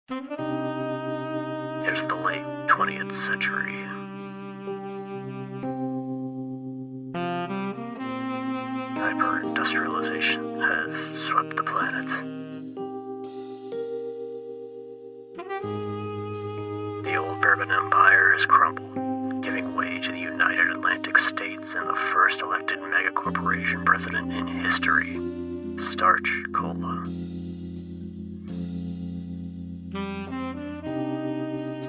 It is the late 20th century. Hyper-industrialization has swept the planet. The old Bourbon Empire has crumbled, giving way to the United Atlantic States and the first elected megacorporation president in history, Starch Cola.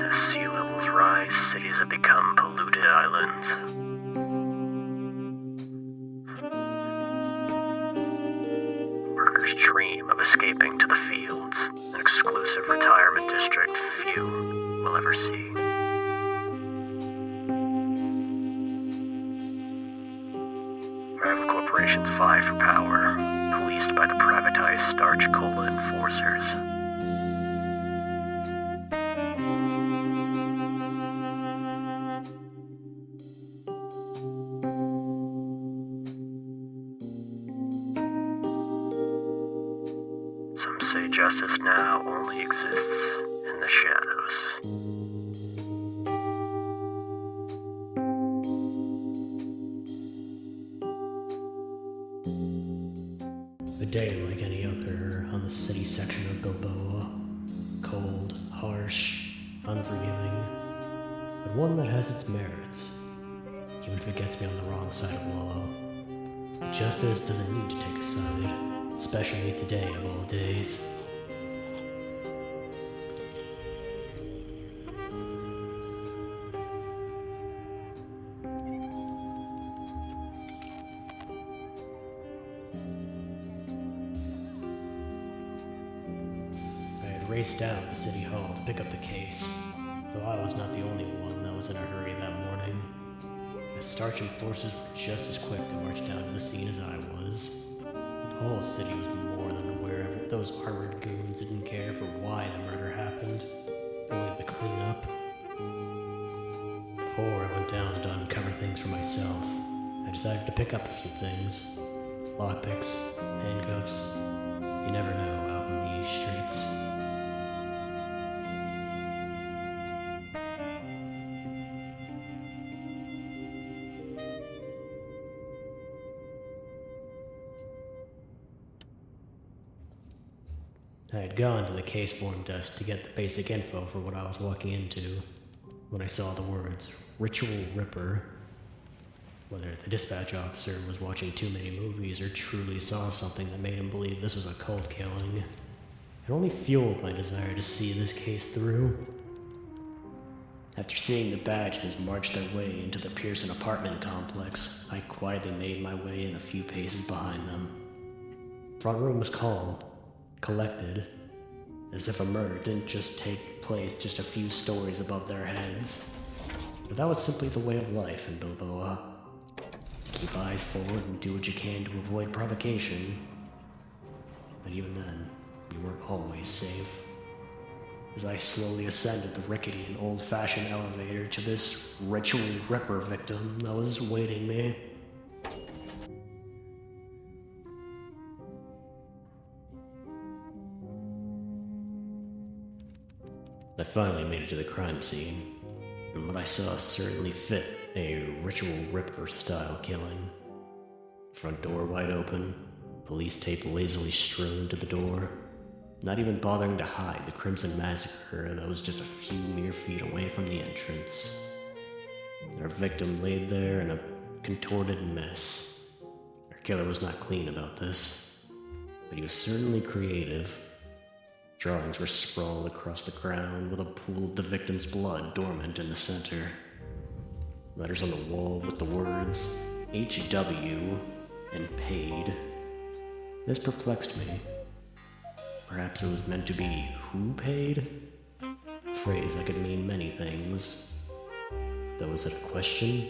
As sea levels rise, cities have become polluted islands. Workers dream of escaping to the fields, an exclusive retirement district few will ever see. Rival corporations vie for power, policed by the privatized Starch Cola enforcers. Some say justice now only exists in the shadows. A day like any other on the city section of Bilboa. Cold, harsh, unforgiving, but one that has its merits, even if it gets me on the wrong side of law. Justice doesn't need to take a side, especially today of all days. Raced down to City Hall to pick up the case, though I was not the only one that was in a hurry that morning. The Starch enforcers were just as quick to march down to the scene as I was. The whole city was more than aware of it. Those armored goons didn't care for why the murder happened, only the cleanup. Before I went down to uncover things for myself, I decided to pick up a few things. Lockpicks, handcuffs. You never know out in these streets. I had gone to the case form desk to get the basic info for what I was walking into when I saw the words Ritual Ripper. Whether the dispatch officer was watching too many movies or truly saw something that made him believe this was a cult killing, it only fueled my desire to see this case through. After seeing the badges march their way into the Pearson apartment complex, I quietly made my way in a few paces behind them. Front room was calm, collected, as if a murder didn't just take place just a few stories above their heads. But that was simply the way of life in Bilboa. Keep eyes forward and do what you can to avoid provocation. But even then, you weren't always safe. As I slowly ascended the rickety and old-fashioned elevator to this Ritual Ripper victim that was awaiting me. I finally made it to the crime scene, and what I saw certainly fit a Ritual Ripper style killing. Front door wide open, police tape lazily strewn to the door, not even bothering to hide the Crimson Massacre that was just a few mere feet away from the entrance. Our victim laid there in a contorted mess. Our killer was not clean about this, but he was certainly creative. Drawings were sprawled across the ground with a pool of the victim's blood dormant in the center. Letters on the wall with the words HW and paid. This perplexed me. Perhaps it was meant to be who paid? A phrase that could mean many things. Though was it a question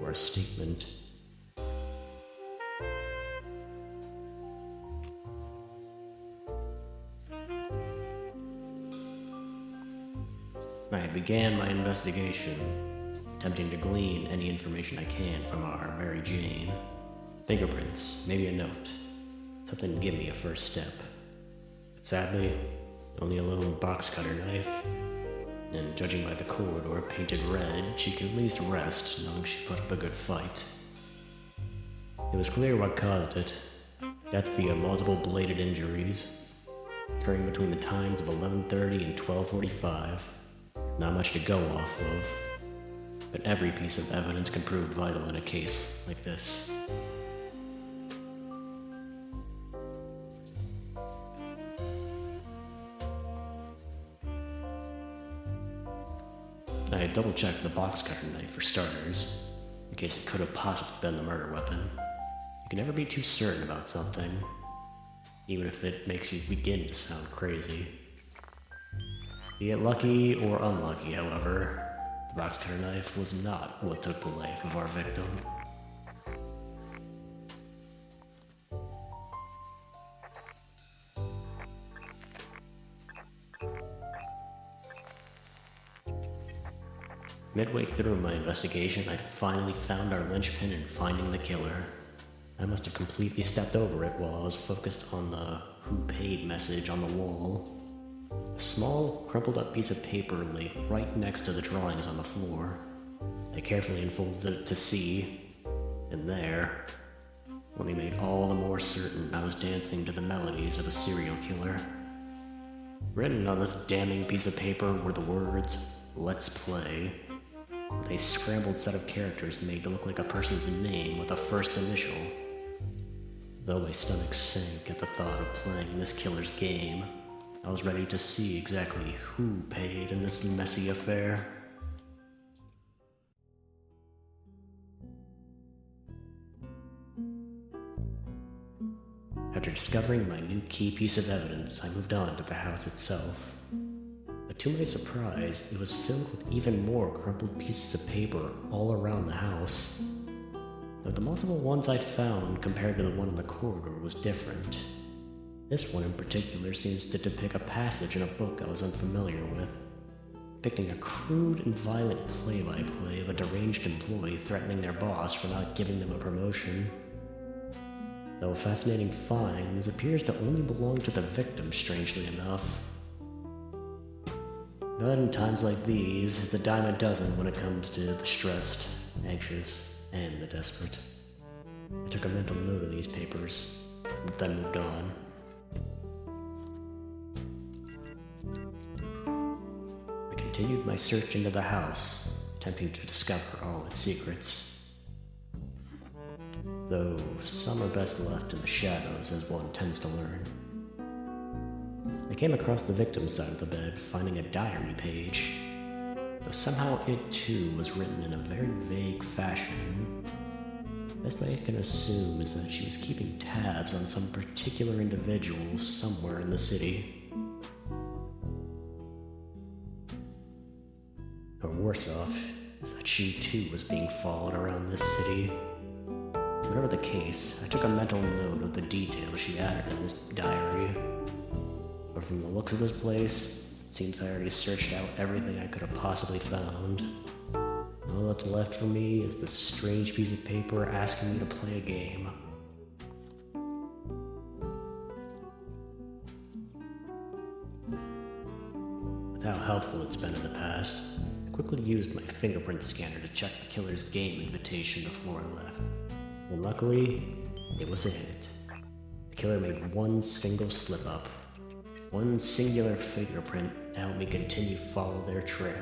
or a statement? I began my investigation, attempting to glean any information I can from our Mary Jane. Fingerprints, maybe a note, something to give me a first step. But sadly, only a little box cutter knife, and judging by the corridor painted red, she could at least rest, knowing she put up a good fight. It was clear what caused it: death via multiple bladed injuries, occurring between the times of 11:30 and 12:45. Not much to go off of, but every piece of evidence can prove vital in a case like this. I had double-checked the box cutter knife for starters, in case it could have possibly been the murder weapon. You can never be too certain about something, even if it makes you begin to sound crazy. Be it lucky or unlucky, however, the box cutter knife was not what took the life of our victim. Midway through my investigation, I finally found our linchpin in finding the killer. I must have completely stepped over it while I was focused on the "who paid" message on the wall. A small, crumpled up piece of paper lay right next to the drawings on the floor. I carefully unfolded it to see, and there, only made all the more certain I was dancing to the melodies of a serial killer. Written on this damning piece of paper were the words, "Let's play," with a scrambled set of characters made to look like a person's name with a first initial. Though my stomach sank at the thought of playing this killer's game, I was ready to see exactly who paid in this messy affair. After discovering my new key piece of evidence, I moved on to the house itself. But to my surprise, it was filled with even more crumpled pieces of paper all around the house. But the multiple ones I found compared to the one in the corridor was different. This one in particular seems to depict a passage in a book I was unfamiliar with, depicting a crude and violent play-by-play of a deranged employee threatening their boss for not giving them a promotion. Though a fascinating find, this appears to only belong to the victim, strangely enough. But in times like these, it's a dime a dozen when it comes to the stressed, anxious, and the desperate. I took a mental note of these papers, and then moved on. I continued my search into the house, attempting to discover all its secrets. Though some are best left in the shadows, as one tends to learn. I came across the victim's side of the bed, finding a diary page. Though somehow it too was written in a very vague fashion. Best I can assume is that she was keeping tabs on some particular individual somewhere in the city. Or worse off, is that she too was being followed around this city. Whatever the case, I took a mental note of the details she added in this diary. But from the looks of this place, it seems I already searched out everything I could have possibly found. All that's left for me is this strange piece of paper asking me to play a game. With how helpful it's been in the past, I quickly used my fingerprint scanner to check the killer's game invitation before I left. And luckily, it was a hit. The killer made one single slip-up, one singular fingerprint to help me continue to follow their trail.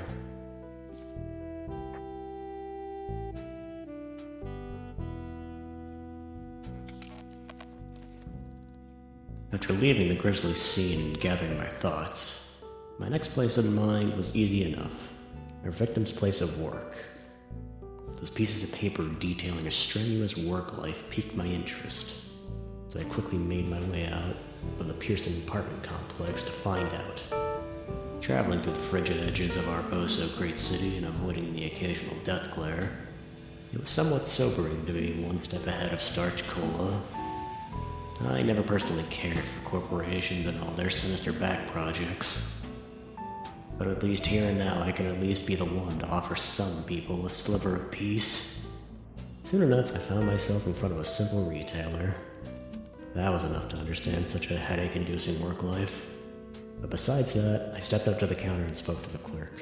After leaving the grisly scene and gathering my thoughts, my next place in mind was easy enough: our victim's place of work. Those pieces of paper detailing a strenuous work life piqued my interest, so I quickly made my way out of the Pearson apartment complex to find out. Traveling through the frigid edges of our oh-so-great city and avoiding the occasional death glare, it was somewhat sobering to be one step ahead of Starch Cola. I never personally cared for corporations and all their sinister back projects. But at least here and now I can at least be the one to offer some people a sliver of peace. Soon enough, I found myself in front of a simple retailer. That was enough to understand such a headache-inducing work life. But besides that, I stepped up to the counter and spoke to the clerk.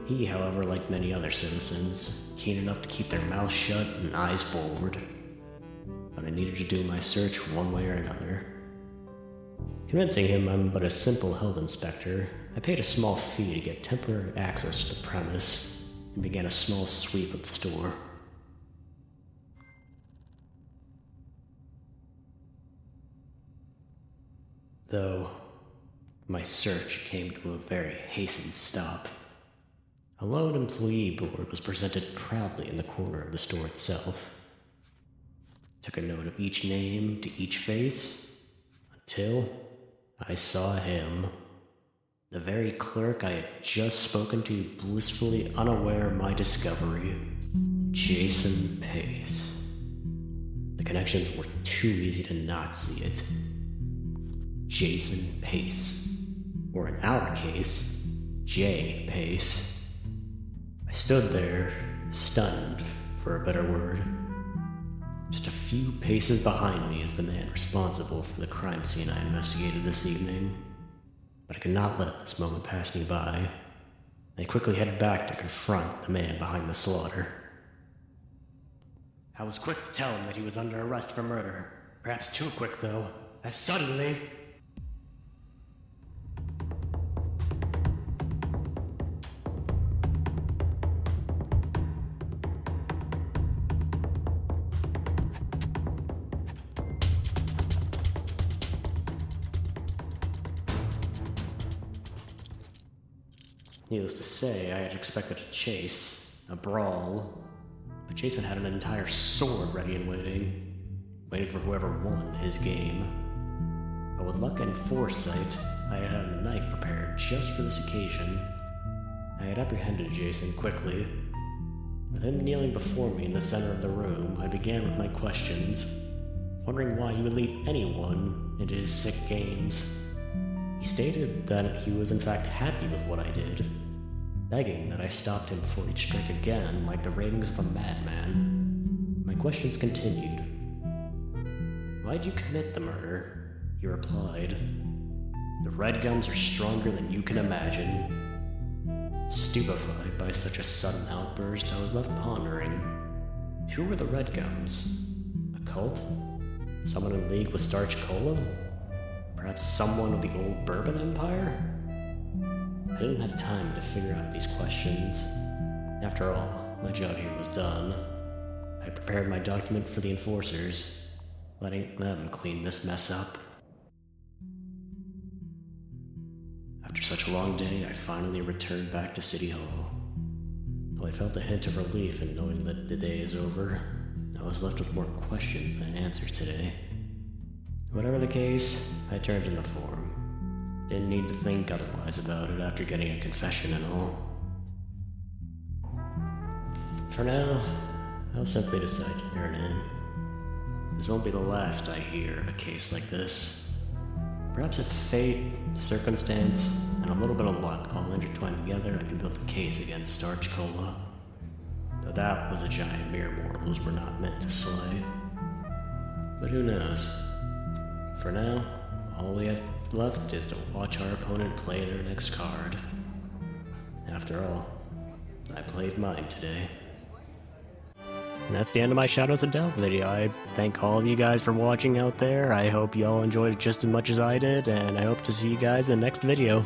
He, however, like many other citizens, keen enough to keep their mouths shut and eyes forward. But I needed to do my search one way or another. Convincing him I'm but a simple health inspector, I paid a small fee to get temporary access to the premise and began a small sweep of the store. Though my search came to a very hastened stop. A lone employee board was presented proudly in the corner of the store itself. Took a note of each name to each face until I saw him. The very clerk I had just spoken to, blissfully unaware of my discovery. Jason Pace. The connections were too easy to not see it. Jason Pace. Or in our case, J. Pace. I stood there, stunned, for a better word. Just a few paces behind me is the man responsible for the crime scene I investigated this evening. But I could not let this moment pass me by. I quickly headed back to confront the man behind the slaughter. I was quick to tell him that he was under arrest for murder. Perhaps too quick, though, as suddenly... Needless to say, I had expected a chase, a brawl, but Jason had an entire sword ready and waiting for whoever won his game. But with luck and foresight, I had a knife prepared just for this occasion. I had apprehended Jason quickly. With him kneeling before me in the center of the room, I began with my questions, wondering why he would lead anyone into his sick games. He stated that he was in fact happy with what I did, begging that I stopped him before he'd strike again like the ravings of a madman. My questions continued. Why'd you commit the murder? He replied. The red gums are stronger than you can imagine. Stupefied by such a sudden outburst, I was left pondering. Who were the red gums? A cult? Someone in league with Starch Cola? Perhaps someone of the old Bourbon Empire? I didn't have time to figure out these questions. After all, my job here was done. I prepared my document for the enforcers, letting them clean this mess up. After such a long day, I finally returned back to City Hall. Though I felt a hint of relief in knowing that the day is over, I was left with more questions than answers today. Whatever the case, I turned in the form. Didn't need to think otherwise about it after getting a confession and all. For now, I'll simply decide to turn in. This won't be the last I hear of a case like this. Perhaps if fate, circumstance, and a little bit of luck all intertwined together, I can build a case against Starch Cola. Though that was a giant mere mortals were not meant to slay. But who knows? For now, all we have left is to watch our opponent play their next card. After all, I played mine today. And that's the end of my Shadows of Delve video. I thank all of you guys for watching out there. I hope you all enjoyed it just as much as I did, and I hope to see you guys in the next video.